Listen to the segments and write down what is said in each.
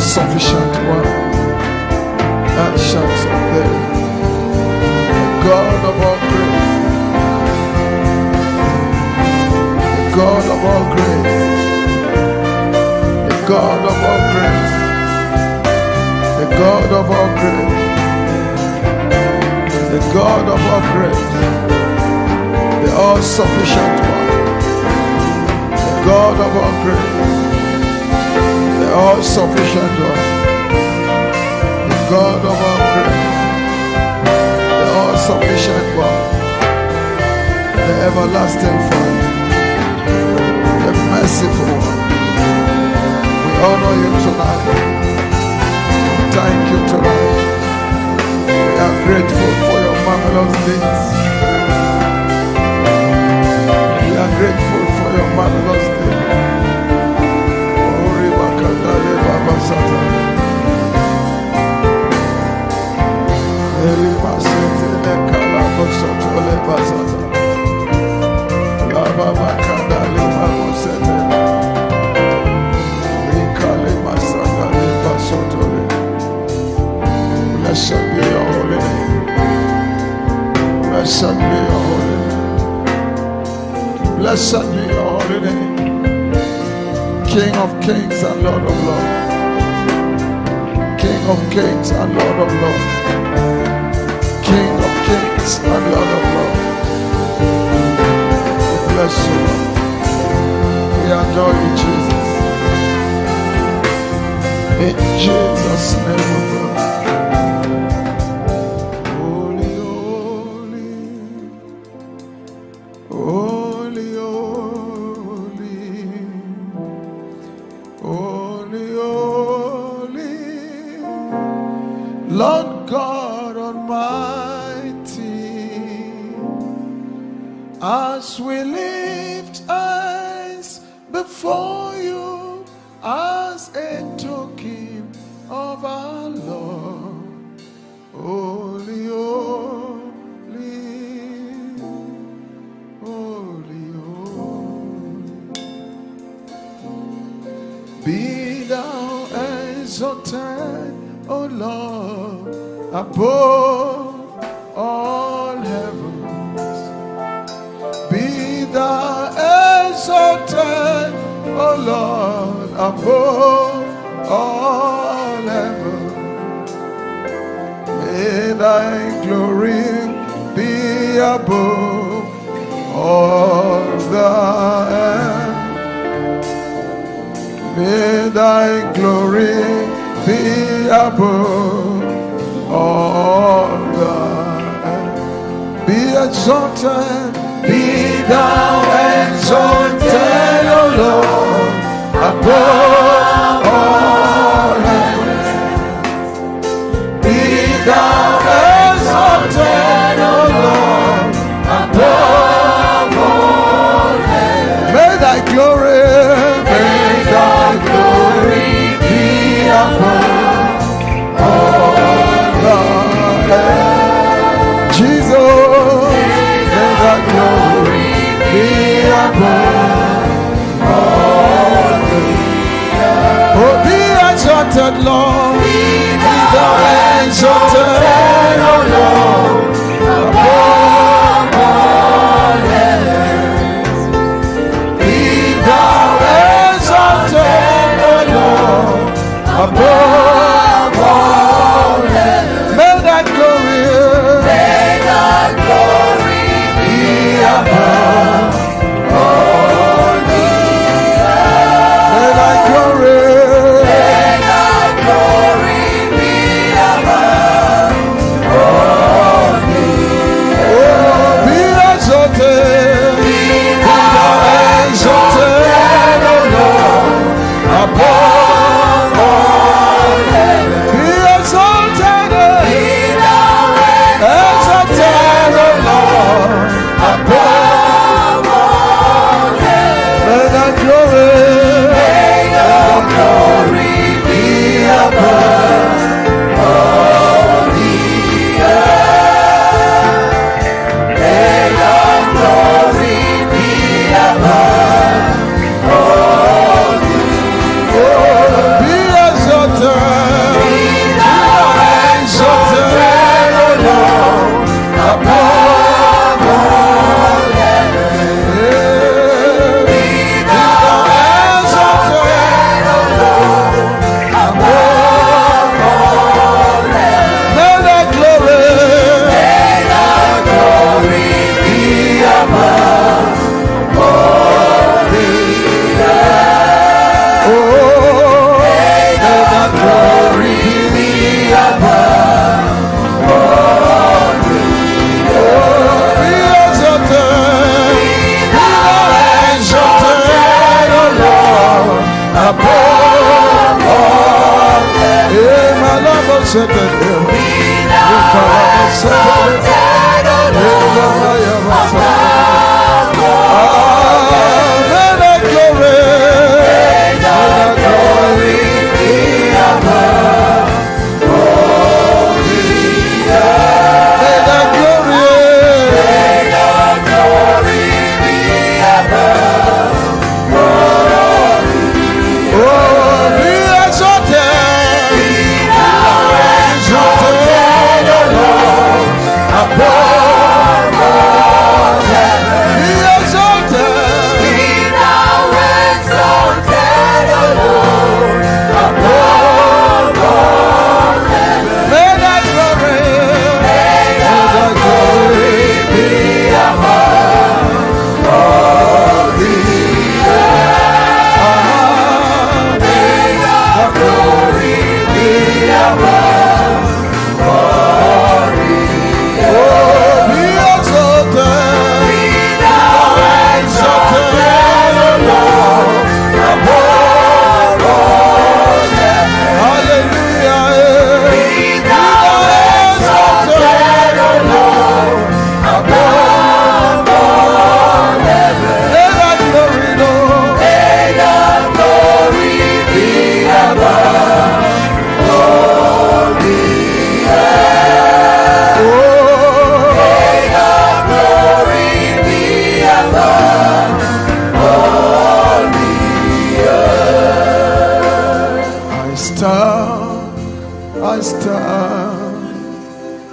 Sufficient one that shines up there, the God of all grace, the God of all grace, the God of all grace, the God of all grace, the God of all grace, the all sufficient one, the God of all grace, the all-sufficient one, the God of all grace, the all-sufficient one, the everlasting Father, the merciful one, honor you tonight. Thank you tonight. We are grateful for your marvelous deeds. We are grateful for your marvelous deeds. Blessed be your holy name. Blessed be your holy name. Blessed be your holy name. King of kings and Lord of lords. King of kings and Lord of lords. King of kings and Lord of lords. We bless you, Lord. We adore you, Jesus. In Jesus' name we pray. Lord God Almighty, as we lift eyes before you as a token of our love, holy, holy, holy, holy, be thou exalted, O Lord, above all heavens. Be thou exalted, O Lord, above all heavens. May thy glory be above all the earth. May thy glory be above all the earth. Be exalted, be thou exalted, O Lord, above all heavens. Be thou exalted, O Lord, above all heavens. May thy glory be above all the earth. Jesus, may thy glory be above all the earth. Oh, be exalted, Lord. Be thou exalted, O Lord, above all heavens. Be thou exalted, O Lord, above all heavens. May thy glory be above all the earth. May thy glory be above all the earth. Oh, be exalted, be thou exalted, O Lord, above all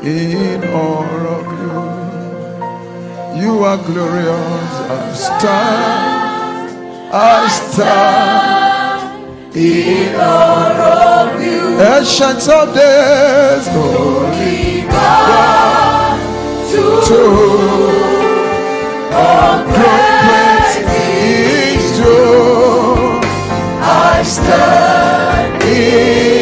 in all of you. You are glorious. I stand in all of you. Ancient of days, holy God, to all praise is due. I stand in